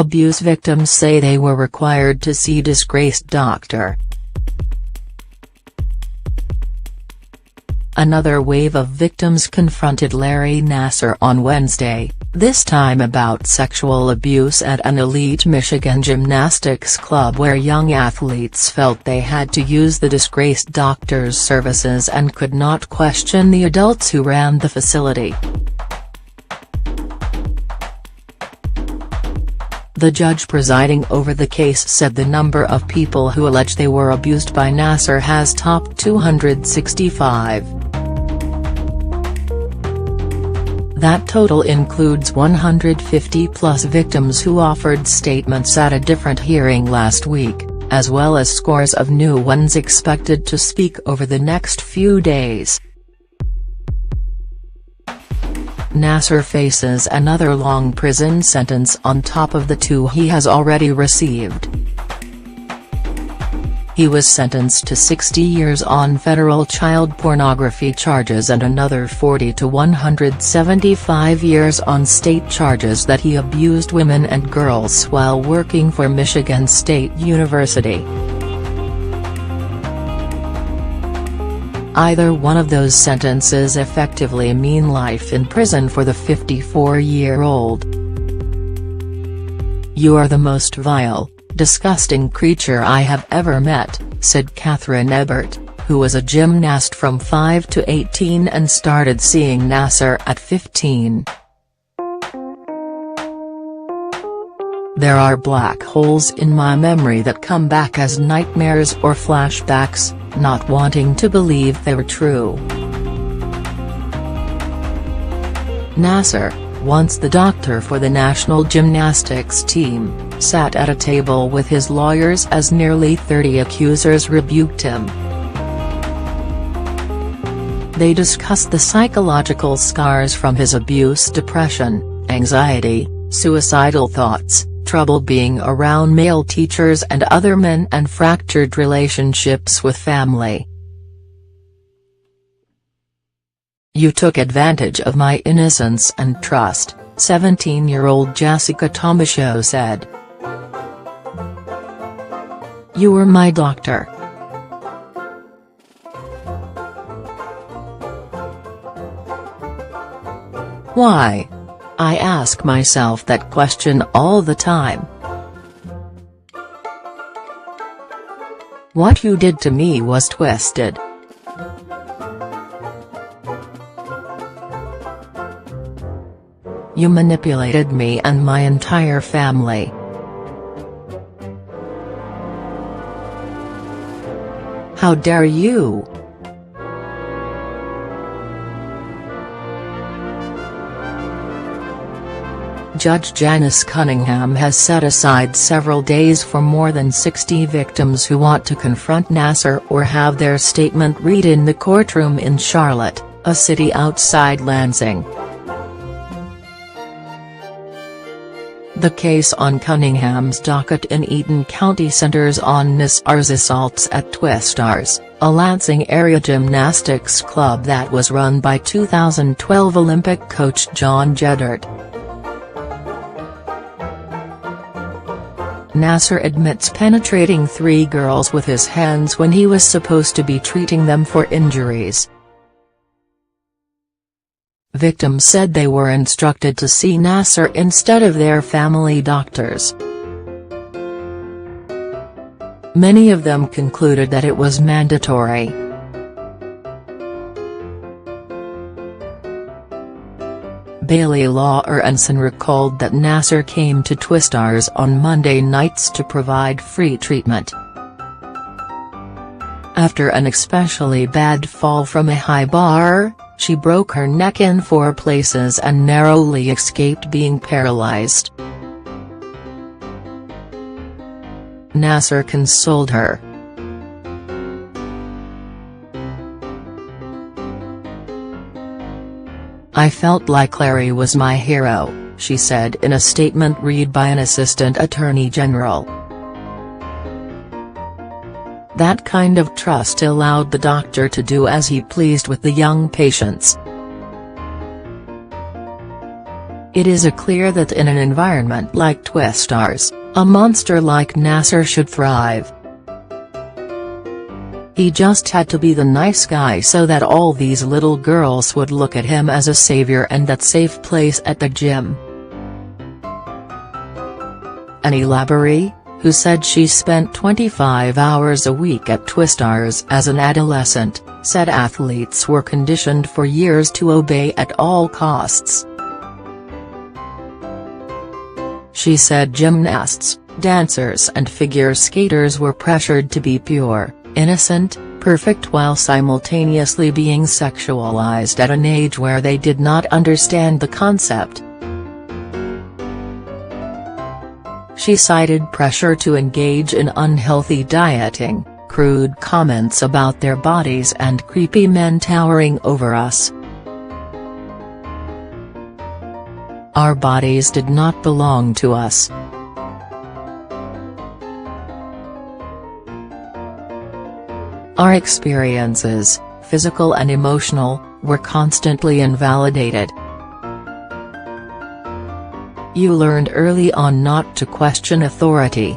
Abuse victims say they were required to see disgraced doctor. Another wave of victims confronted Larry Nassar on Wednesday, this time about sexual abuse at an elite Michigan gymnastics club where young athletes felt they had to use the disgraced doctor's services and could not question the adults who ran the facility. The judge presiding over the case said the number of people who allege they were abused by Nassar has topped 265. That total includes 150-plus victims who offered statements at a different hearing last week, as well as scores of new ones expected to speak over the next few days. Nassar faces another long prison sentence on top of the 2 he has already received. He was sentenced to 60 years on federal child pornography charges and another 40 to 175 years on state charges that he abused women and girls while working for Michigan State University. Either one of those sentences effectively mean life in prison for the 54-year-old. "You are the most vile, disgusting creature I have ever met," said Catherine Ebert, who was a gymnast from 5 to 18 and started seeing Nassar at 15. "There are black holes in my memory that come back as nightmares or flashbacks, not wanting to believe they were true." Nassar, once the doctor for the national gymnastics team, sat at a table with his lawyers as nearly 30 accusers rebuked him. They discussed the psychological scars from his abuse: depression, anxiety, suicidal thoughts, trouble being around male teachers and other men, and fractured relationships with family. "You took advantage of my innocence and trust," 17-year-old Jessica Tomashow said. "You were my doctor. Why? I ask myself that question all the time. What you did to me was twisted. You manipulated me and my entire family. How dare you?" Judge Janice Cunningham has set aside several days for more than 60 victims who want to confront Nassar or have their statement read in the courtroom in Charlotte, a city outside Lansing. The case on Cunningham's docket in Eaton County centers on Nassar's assaults at Twistars, a Lansing area gymnastics club that was run by 2012 Olympic coach John Jeddart. Nassar admits penetrating 3 girls with his hands when he was supposed to be treating them for injuries. Victims said they were instructed to see Nassar instead of their family doctors. Many of them concluded that it was mandatory. Bailey Lawrenson recalled that Nassar came to Twistars on Monday nights to provide free treatment. After an especially bad fall from a high bar, she broke her neck in 4 places and narrowly escaped being paralyzed. Nassar consoled her. "I felt like Larry was my hero," she said in a statement read by an assistant attorney general. That kind of trust allowed the doctor to do as he pleased with the young patients. "It is clear that in an environment like Twistars, a monster like Nassar should thrive. He just had to be the nice guy so that all these little girls would look at him as a savior and that safe place at the gym." Annie Laborie, who said she spent 25 hours a week at Twistars as an adolescent, said athletes were conditioned for years to obey at all costs. She said gymnasts, dancers and figure skaters were pressured to be pure, innocent, perfect while simultaneously being sexualized at an age where they did not understand the concept. She cited pressure to engage in unhealthy dieting, crude comments about their bodies and creepy men towering over us. "Our bodies did not belong to us. Our experiences, physical and emotional, were constantly invalidated. You learned early on not to question authority.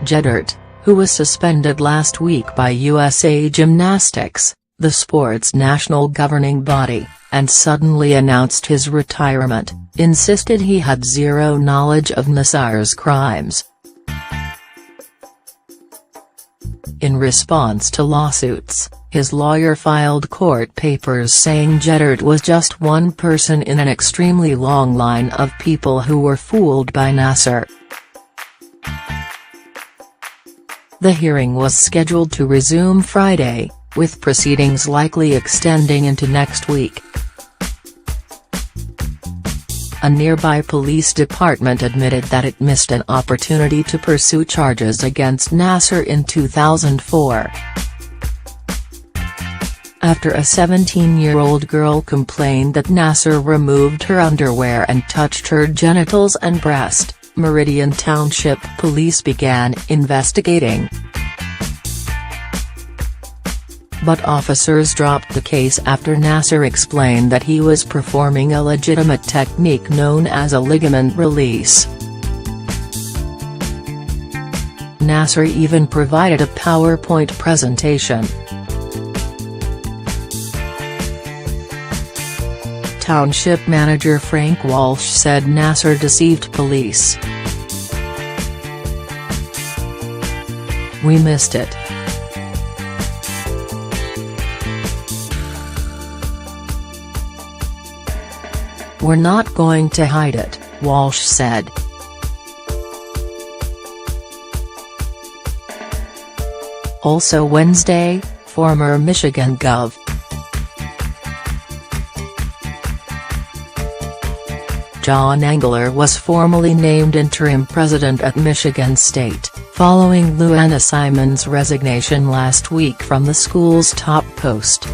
Jeddert, who was suspended last week by USA Gymnastics, the sport's national governing body, and suddenly announced his retirement, insisted he had zero knowledge of Nassar's crimes. In response to lawsuits, his lawyer filed court papers saying Jeddert was just one person in an extremely long line of people who were fooled by Nassar. The hearing was scheduled to resume Friday, with proceedings likely extending into next week. A nearby police department admitted that it missed an opportunity to pursue charges against Nassar in 2004. After a 17-year-old girl complained that Nassar removed her underwear and touched her genitals and breast, Meridian Township Police began investigating. But officers dropped the case after Nassar explained that he was performing a legitimate technique known as a ligament release. Nassar even provided a PowerPoint presentation. Township manager Frank Walsh said Nassar deceived police. "We missed it. We're not going to hide it," Walsh said. Also Wednesday, former Michigan Gov. John Engler was formally named interim president at Michigan State, following Lou Anna Simon's resignation last week from the school's top post.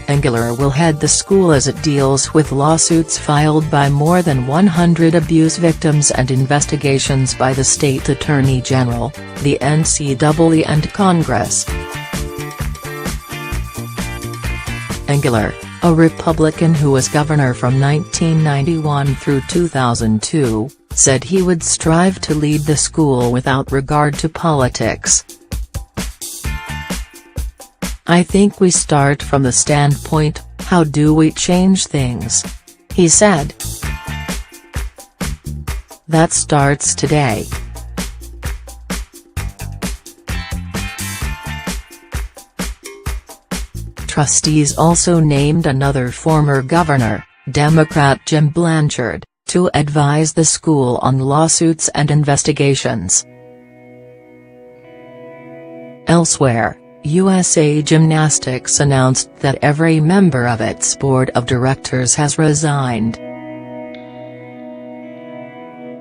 Engler will head the school as it deals with lawsuits filed by more than 100 abuse victims and investigations by the state attorney general, the NCAA and Congress. Engler, a Republican who was governor from 1991 through 2002, said he would strive to lead the school without regard to politics. "I think we start from the standpoint, how do we change things?" he said. "That starts today." Trustees also named another former governor, Democrat Jim Blanchard, to advise the school on lawsuits and investigations. Elsewhere, USA Gymnastics announced that every member of its board of directors has resigned.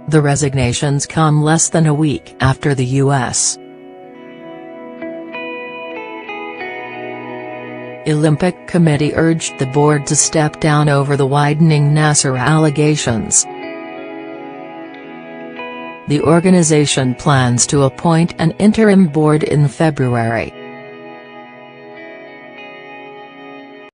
The resignations come less than a week after the U.S. Olympic Committee urged the board to step down over the widening Nassar allegations. The organization plans to appoint an interim board in February.